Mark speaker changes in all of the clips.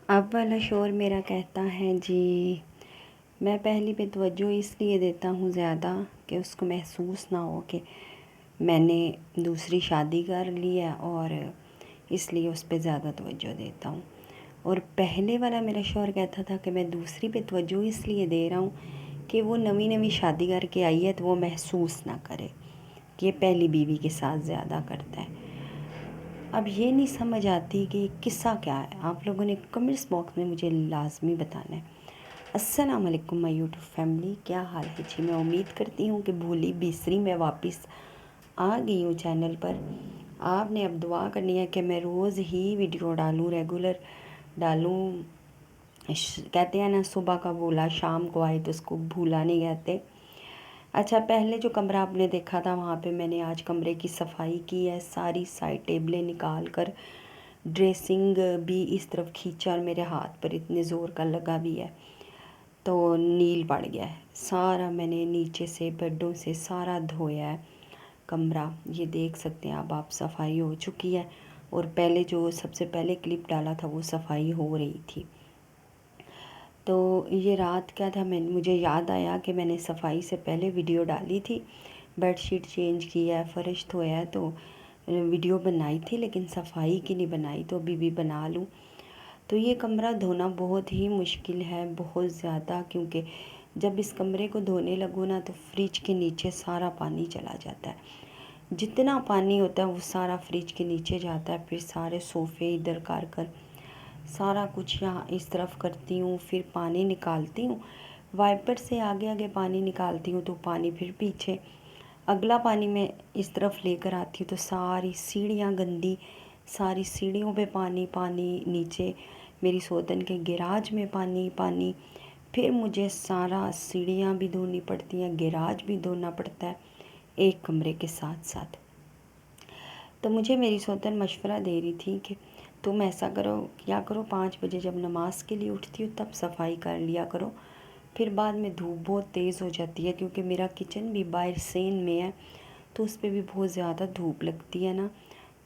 Speaker 1: اب والا شور میرا کہتا ہے جی میں پہلی پہ توجہ اس لیے دیتا ہوں زیادہ کہ اس کو محسوس نہ ہو کہ میں نے دوسری شادی کر لی ہے، اور اس لیے اس پہ زیادہ توجہ دیتا ہوں۔ اور پہلے والا میرا شوہر کہتا تھا کہ میں دوسری پہ توجہ اس لیے دے رہا ہوں کہ وہ نویں شادی کر کے آئی ہے تو وہ محسوس نہ کرے کہ یہ پہلی بیوی کے ساتھ زیادہ کرتا ہے۔ اب یہ نہیں سمجھ آتی کہ قصہ کیا ہے، آپ لوگوں نے کمنٹس باکس میں مجھے لازمی بتانا ہے۔ السلام علیکم مائی یوٹیوب فیملی، کیا حال ہے جی؟ میں امید کرتی ہوں کہ بھولی بسری میں واپس آ گئی ہوں چینل پر۔ آپ نے اب دعا کرنی ہے کہ میں روز ہی ویڈیو ڈالوں، ریگولر ڈالوں۔ کہتے ہیں نا صبح کا بولا شام کو آئے تو اس کو بھولا نہیں کہتے۔ اچھا، پہلے جو کمرہ آپ نے دیکھا تھا وہاں پہ میں نے آج کمرے کی صفائی کی ہے، ساری سائڈ ٹیبلیں نکال کر ڈریسنگ بھی اس طرف کھینچا، اور میرے ہاتھ پر اتنے زور کا لگا بھی ہے تو نیل پڑ گیا ہے سارا۔ میں نے نیچے سے بیڈوں سے سارا دھویا ہے کمرہ، یہ دیکھ سکتے ہیں آپ صفائی ہو چکی ہے۔ اور پہلے جو سب سے پہلے کلپ ڈالا تھا وہ صفائی ہو رہی تھی۔ تو یہ رات کیا تھا، مجھے یاد آیا کہ میں نے صفائی سے پہلے ویڈیو ڈالی تھی، بیڈ شیٹ چینج کیا ہے، فرش دھویا ہے، تو ویڈیو بنائی تھی لیکن صفائی کی نہیں بنائی، تو ابھی بھی بنا لوں۔ تو یہ کمرہ دھونا بہت ہی مشکل ہے، بہت زیادہ، کیونکہ جب اس کمرے کو دھونے لگو نا تو فریج کے نیچے سارا پانی چلا جاتا ہے، جتنا پانی ہوتا ہے وہ سارا فریج کے نیچے جاتا ہے، پھر سارے صوفے ادھر کر سارا کچھ یہاں اس طرف کرتی ہوں، پھر پانی نکالتی ہوں، وائپر سے آگے آگے پانی نکالتی ہوں تو پانی پھر پیچھے، اگلا پانی میں اس طرف لے کر آتی ہوں تو ساری سیڑھیاں گندی، ساری سیڑھیوں پہ پانی پانی، نیچے میری سوتن کے گیراج میں پانی پانی، پھر مجھے سارا سیڑھیاں بھی دھونی پڑتی ہیں، گیراج بھی دھونا پڑتا ہے ایک کمرے کے ساتھ ساتھ۔ تو مجھے میری سوتن مشورہ دے رہی تھی کہ تم ایسا کرو، کیا کرو، 5 بجے جب نماز کے لیے اٹھتی ہو تب صفائی کر لیا کرو، پھر بعد میں دھوپ بہت تیز ہو جاتی ہے، کیونکہ میرا کچن بھی باہر سین میں ہے تو اس پہ بھی بہت زیادہ دھوپ لگتی ہے نا،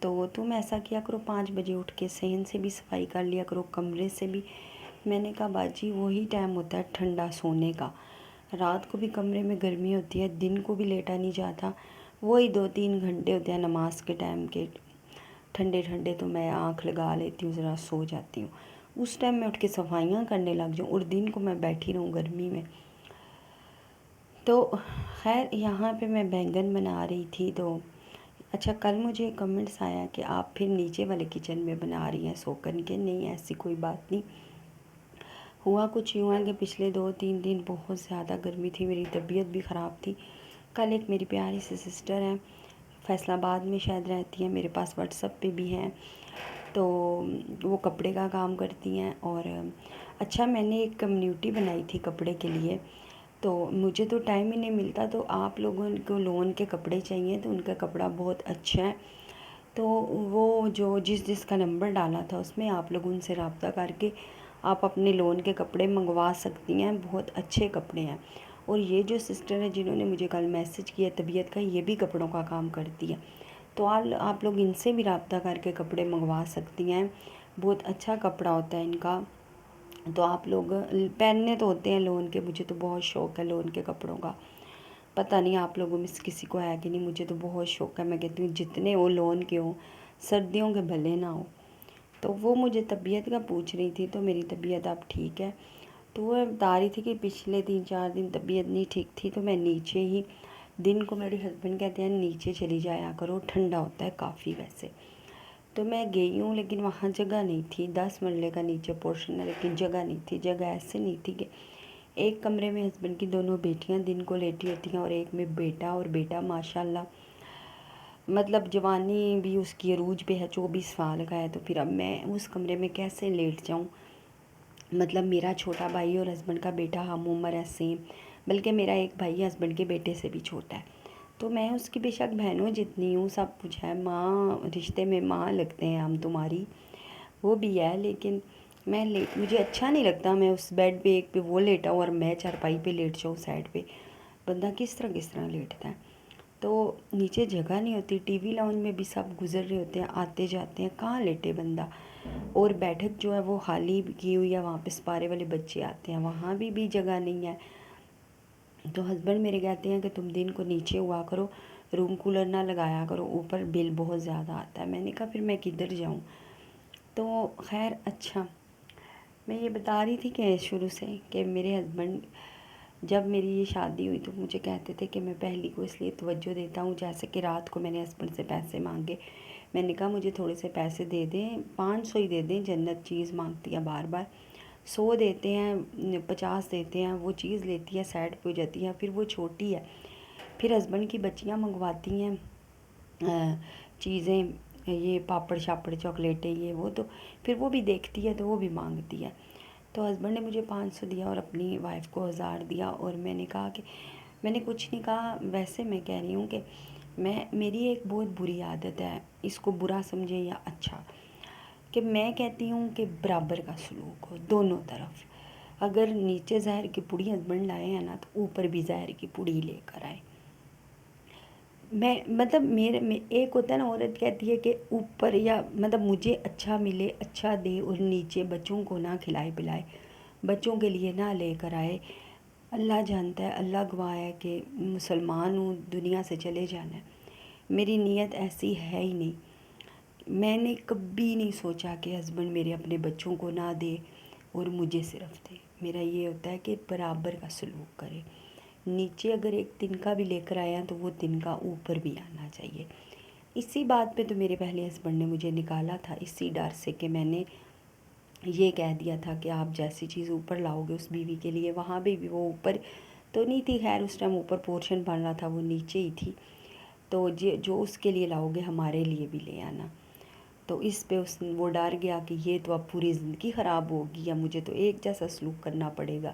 Speaker 1: تو تم ایسا کیا کرو 5 بجے اٹھ کے صحن سے بھی صفائی کر لیا کرو، کمرے سے بھی۔ میں نے کہا باجی وہی ٹائم ہوتا ہے ٹھنڈا سونے کا، رات کو بھی کمرے میں گرمی ہوتی ہے، دن کو بھی لیٹا نہیں جاتا، وہی 2-3 گھنٹے ہوتے ہیں نماز کے ٹائم کے ٹھنڈے ٹھنڈے، تو میں آنکھ لگا لیتی ہوں، ذرا سو جاتی ہوں، اس ٹائم میں اٹھ کے صفائیاں کرنے لگ جاؤں، اور دن کو میں بیٹھی رہوں گرمی میں۔ تو خیر یہاں پہ میں بینگن بنا رہی تھی، تو اچھا کل مجھے کمنٹس آیا کہ آپ پھر نیچے والے کچن میں بنا رہی ہیں سوکن کے، نہیں ایسی کوئی بات نہیں، ہوا کچھ یوں ہے کہ پچھلے 2-3 دن بہت زیادہ گرمی تھی، میری طبیعت بھی خراب تھی۔ کل ایک میری پیاری سی سسٹر ہیں، فیصل آباد میں شاید رہتی ہیں، میرے پاس واٹس ایپ پہ بھی ہیں، تو وہ کپڑے کا کام کرتی ہیں، اور اچھا میں نے ایک کمیونٹی بنائی تھی کپڑے کے لیے، تو مجھے تو ٹائم ہی نہیں ملتا، تو آپ لوگوں کو لون کے کپڑے چاہیے تو ان کا کپڑا بہت اچھا ہے، تو وہ جو جس کا نمبر ڈالا تھا اس میں آپ لوگ ان سے رابطہ کر کے آپ اپنے لون کے کپڑے منگوا سکتی ہیں، بہت اچھے کپڑے ہیں۔ اور یہ جو سسٹر ہے جنہوں نے مجھے کل میسج کیا طبیعت کا، یہ بھی کپڑوں کا کام کرتی ہے، تو آپ لوگ ان سے بھی رابطہ کر کے کپڑے منگوا سکتی ہیں، بہت اچھا کپڑا ہوتا ہے ان کا، تو آپ لوگ پہننے تو ہوتے ہیں لون کے، مجھے تو بہت شوق ہے لون کے کپڑوں کا، پتہ نہیں آپ لوگوں میں سے کسی کو ہے کہ نہیں، مجھے تو بہت شوق ہے، میں کہتی ہوں جتنے وہ لون کے ہوں، سردیوں کے بھلے نہ ہوں۔ تو وہ مجھے طبیعت کا پوچھ رہی تھی، تو میری طبیعت اب ٹھیک ہے، تو وہ بتا رہی تھی کہ پچھلے 3-4 دن طبیعت نہیں ٹھیک تھی، تو میں نیچے ہی، دن کو میرے ہسبینڈ کہتے ہیں نیچے چلی جایا کرو، ٹھنڈا ہوتا ہے کافی ویسے، تو میں گئی ہوں لیکن وہاں جگہ نہیں تھی، 10 مرلے کا نیچے پورشن ہے لیکن جگہ نہیں تھی، جگہ ایسے نہیں تھی کہ ایک کمرے میں ہسبینڈ کی دونوں بیٹیاں دن کو لیٹی ہوتی ہیں، اور ایک میں بیٹا، اور بیٹا ماشاءاللہ مطلب جوانی بھی اس کی عروج پہ ہے، 24 سال کا ہے، تو پھر اب میں اس کمرے میں کیسے لیٹ جاؤں، مطلب میرا چھوٹا بھائی اور ہسبینڈ کا بیٹا ہم عمر ہے سیم، بلکہ میرا ایک بھائی ہسبینڈ کے بیٹے سے بھی چھوٹا ہے، تو میں اس کی بے شک بہنوں جتنی ہوں، سب کچھ ہے، ماں رشتے میں ماں لگتے ہیں ہم تمہاری، وہ بھی ہے، لیکن مجھے اچھا نہیں لگتا میں اس بیڈ پہ ایک پہ وہ لیٹا ہوں اور میں چارپائی پہ لیٹ جاؤں سائڈ پہ، بندہ کس طرح لیٹتا ہے، تو نیچے جگہ نہیں ہوتی، ٹی وی لاؤنج میں بھی سب گزر رہے ہوتے ہیں، آتے جاتے ہیں، کہاں لیٹے بندہ، اور بیٹھک جو ہے وہ خالی کی ہوئی ہے، وہاں پہ سپارے والے بچے آتے ہیں، وہاں بھی جگہ نہیں ہے۔ تو ہسبینڈ میرے کہتے ہیں کہ تم دن کو نیچے ہوا کرو، روم کولر نہ لگایا کرو، اوپر بل بہت زیادہ آتا ہے۔ میں نے کہا پھر میں کدھر جاؤں؟ تو خیر اچھا، میں یہ بتا رہی تھی کہ شروع سے کہ میرے ہسبینڈ جب میری یہ شادی ہوئی تو مجھے کہتے تھے کہ میں پہلی کو اس لیے توجہ دیتا ہوں، جیسے کہ رات کو میں نے ہسبینڈ سے پیسے مانگے، میں نے کہا مجھے تھوڑے سے پیسے دے دیں، 500 ہی دے دیں، جنت چیز مانگتی ہے بار بار، 100 دیتے ہیں، 50 دیتے ہیں، وہ چیز لیتی ہے، سائڈ پہ ہو جاتی ہے، پھر وہ چھوٹی ہے، پھر ہسبینڈ کی بچیاں منگواتی ہیں چیزیں، یہ پاپڑ شاپڑ چاکلیٹیں یہ وہ، تو پھر وہ بھی دیکھتی ہے تو وہ بھی مانگتی ہے۔ تو ہسبینڈ نے مجھے 500 دیا اور اپنی وائف کو 1000 دیا، اور میں نے کہا کہ میں نے کچھ نہیں کہا، ویسے میں کہہ رہی ہوں کہ میری ایک بہت بری عادت ہے، اس کو برا سمجھے یا اچھا، کہ میں کہتی ہوں کہ برابر کا سلوک ہو دونوں طرف، اگر نیچے زہر کی پوڑی ہسبینڈ لائے ہیں نا تو اوپر بھی زہر کی پوڑی لے کر آئے۔ میں مطلب میں ایک ہوتا ہے نا، عورت کہتی ہے کہ اوپر یا مطلب مجھے اچھا ملے، اچھا دے، اور نیچے بچوں کو نہ کھلائے پلائے، بچوں کے لیے نہ لے کر آئے۔ اللہ جانتا ہے، اللہ گواہ ہے کہ مسلمان ہوں، دنیا سے چلے جانا ہے، میری نیت ایسی ہے ہی نہیں۔ میں نے کبھی نہیں سوچا کہ ہسبینڈ میرے اپنے بچوں کو نہ دے اور مجھے صرف دے، میرا یہ ہوتا ہے کہ برابر کا سلوک کرے، نیچے اگر ایک تنکا بھی لے کر آیا تو وہ تنکا اوپر بھی آنا چاہیے۔ اسی بات پہ تو میرے پہلے ہسبینڈ نے مجھے نکالا تھا، اسی ڈر سے کہ میں نے یہ کہہ دیا تھا کہ آپ جیسی چیز اوپر لاؤ گے اس بیوی کے لیے، وہاں بھی وہ اوپر تو نہیں تھی، خیر اس ٹائم اوپر پورشن بن رہا تھا، وہ نیچے ہی تھی، تو جو اس کے لیے لاؤ گے ہمارے لیے بھی لے آنا۔ تو اس پہ وہ ڈر گیا کہ یہ تو اب پوری زندگی خراب ہوگی، یا مجھے تو ایک جیسا سلوک کرنا پڑے گا۔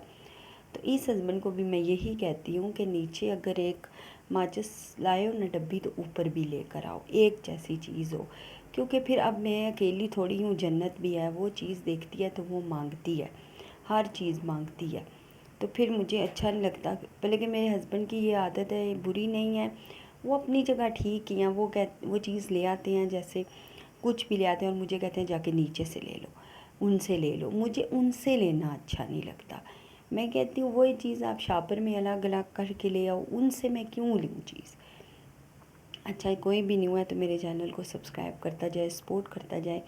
Speaker 1: تو اس ہسبینڈ کو بھی میں یہی کہتی ہوں کہ نیچے اگر ایک ماچس لائے ہو نا ڈبی، تو اوپر بھی لے کر آؤ، ایک جیسی چیز ہو، کیونکہ پھر اب میں اکیلی تھوڑی ہوں، جنت بھی ہے، وہ چیز دیکھتی ہے تو وہ مانگتی ہے، ہر چیز مانگتی ہے، تو پھر مجھے اچھا نہیں لگتا۔ بلکہ میرے ہسبینڈ کی یہ عادت ہے، بری نہیں ہے، وہ اپنی جگہ ٹھیک ہی ہیں، وہ چیز لے آتے ہیں، جیسے کچھ بھی لے آتے ہیں اور مجھے کہتے ہیں جا کے نیچے سے لے لو، ان سے لے لو، مجھے ان سے لینا اچھا نہیں لگتا۔ میں کہتی ہوں وہی چیز آپ شاپر میں الگ الگ کر کے لے آؤ، ان سے میں کیوں لوں چیز؟ اچھا، کوئی بھی نہیں ہوا ہے تو میرے چینل کو سبسکرائب کرتا جائے، سپورٹ کرتا جائے۔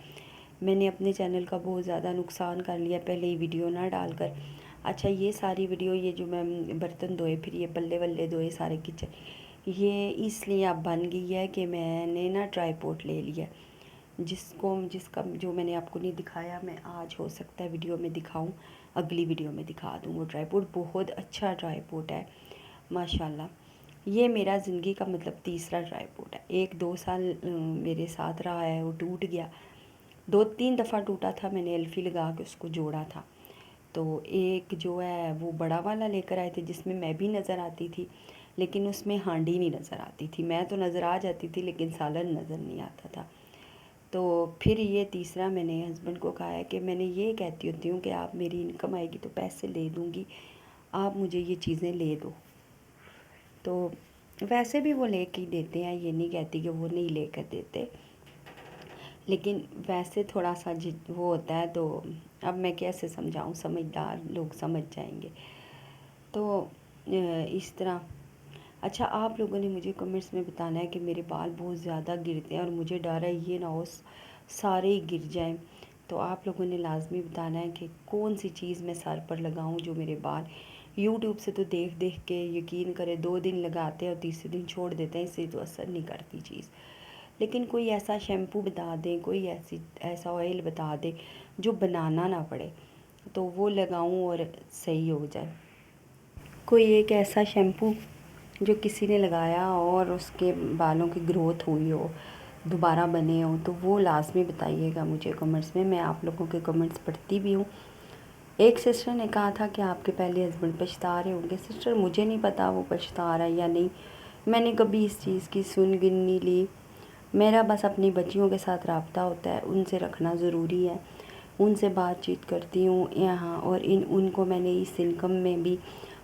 Speaker 1: میں نے اپنے چینل کا بہت زیادہ نقصان کر لیا پہلے ہی ویڈیو نہ ڈال کر۔ اچھا، یہ ساری ویڈیو، یہ جو میں برتن دھوئے، پھر یہ پلے ولے دھوئے سارے کچن، یہ اس لیے اب بن گئی ہے کہ میں نے نا ٹرائی پوٹ لے لیا، جس کا جو میں نے آپ کو نہیں دکھایا، میں آج ہو سکتا ہے ویڈیو میں دکھاؤں، اگلی ویڈیو میں دکھا دوں۔ وہ ٹرائی پوٹ بہت اچھا ٹرائی پوٹ ہے ماشاءاللہ۔ یہ میرا زندگی کا مطلب تیسرا ٹرائی پوٹ ہے، 1-2 سال میرے ساتھ رہا ہے، وہ ٹوٹ گیا، 2-3 دفعہ ٹوٹا تھا، میں نے الفی لگا کے اس کو جوڑا تھا۔ تو ایک جو ہے وہ بڑا والا لے کر آئے تھے، جس میں بھی نظر آتی تھی، لیکن اس میں ہانڈی نہیں نظر آتی تھی، میں تو نظر آ جاتی تھی لیکن سالن نظر نہیں آتا تھا۔ تو پھر یہ تیسرا میں نے ہسبینڈ کو کہا ہے کہ میں نے یہ کہتی ہوتی ہوں کہ آپ میری انکم آئے گی تو پیسے لے دوں گی، آپ مجھے یہ چیزیں لے دو، تو ویسے بھی وہ لے کے ہی دیتے ہیں، یہ نہیں کہتی کہ وہ نہیں لے کر دیتے، لیکن ویسے تھوڑا سا وہ ہوتا ہے، تو اب میں کیسے سمجھاؤں، سمجھدار لوگ سمجھ جائیں گے، تو اس طرح۔ اچھا، آپ لوگوں نے مجھے کمنٹس میں بتانا ہے کہ میرے بال بہت زیادہ گرتے ہیں اور مجھے ڈر ہے یہ نہ ہو سارے ہی گر جائیں، تو آپ لوگوں نے لازمی بتانا ہے کہ کون سی چیز میں سر پر لگاؤں جو میرے بال، یوٹیوب سے تو دیکھ دیکھ کے یقین کرے 2 دن لگاتے ہیں اور تیسرے دن چھوڑ دیتے ہیں، اس سے تو اثر نہیں کرتی چیز، لیکن کوئی ایسا شیمپو بتا دیں، کوئی ایسا آئل بتا دیں جو بنانا نہ پڑے، تو وہ لگاؤں اور صحیح ہو جائے۔ کوئی ایک ایسا شیمپو جو کسی نے لگایا اور اس کے بالوں کی گروتھ ہوئی ہو، دوبارہ بنے ہوں، تو وہ لازمی بتائیے گا مجھے کمنٹس میں، میں آپ لوگوں کے کمنٹس پڑھتی بھی ہوں۔ ایک سسٹر نے کہا تھا کہ آپ کے پہلے ہسبینڈ پچھتا رہے ہوں گے، سسٹر مجھے نہیں پتا وہ پچھتا رہا ہے یا نہیں، میں نے کبھی اس چیز کی سن گن نہیں لی، میرا بس اپنی بچیوں کے ساتھ رابطہ ہوتا ہے، ان سے رکھنا ضروری ہے، ان سے بات چیت کرتی ہوں یہاں، اور ان کو میں نے اس انکم میں بھی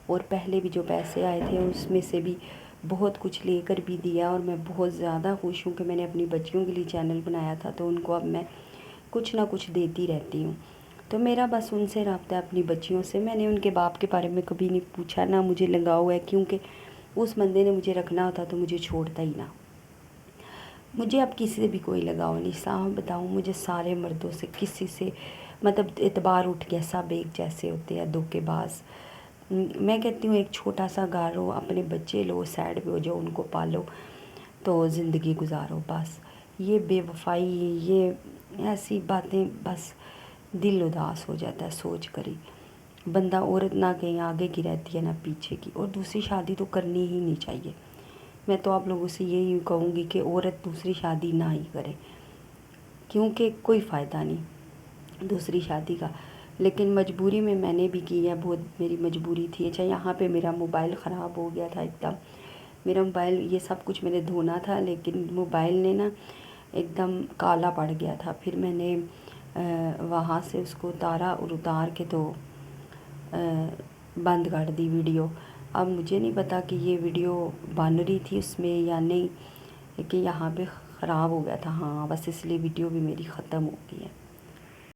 Speaker 1: اور پہلے بھی جو پیسے آئے تھے اس میں سے بھی بہت کچھ لے کر بھی دیا، اور میں بہت زیادہ خوش ہوں کہ میں نے اپنی بچیوں کے لیے چینل بنایا تھا، تو ان کو اب میں کچھ نہ کچھ دیتی رہتی ہوں. تو میرا بس ان سے رابطہ اپنی بچیوں سے. میں نے ان کے باپ کے بارے میں کبھی نہیں پوچھا، نہ مجھے لگاؤ ہے، کیونکہ اس بندے نے مجھے رکھنا ہوتا تو مجھے چھوڑتا ہی نہ. مجھے اب کسی سے بھی کوئی لگاؤ نہیں. صاحب بتاؤں، مجھے سارے مردوں سے کسی سے مطلب اعتبار اٹھ گیا. سب ایک جیسے ہوتے ہیں، دھوکے باز. میں کہتی ہوں ایک چھوٹا سا گھر ہو، اپنے بچے لو، سائڈ پہ ہو جاؤ، ان کو پالو تو زندگی گزارو. بس یہ بے وفائی، یہ ایسی باتیں، بس دل اداس ہو جاتا ہے سوچ کر ہی. بندہ عورت نہ کہیں آگے کی رہتی ہے نہ پیچھے کی، اور دوسری شادی تو کرنی ہی نہیں چاہیے. میں تو آپ لوگوں سے یہی کہوں گی کہ عورت دوسری شادی نہ ہی کرے، کیونکہ کوئی فائدہ نہیں دوسری شادی کا. لیکن مجبوری میں نے بھی کی ہے، بہت میری مجبوری تھی. اچھا یہاں پہ میرا موبائل خراب ہو گیا تھا ایک دم. میرا موبائل، یہ سب کچھ میں نے دھونا تھا، لیکن موبائل نے نا ایک دم کالا پڑ گیا تھا. پھر میں نے وہاں سے اس کو اتارا، اور اتار کے تو بند کر دی ویڈیو. اب مجھے نہیں پتا کہ یہ ویڈیو بن رہی تھی اس میں یا نہیں، کہ یہاں پہ خراب ہو گیا تھا. ہاں بس اس لیے ویڈیو بھی میری ختم ہو گئی ہے.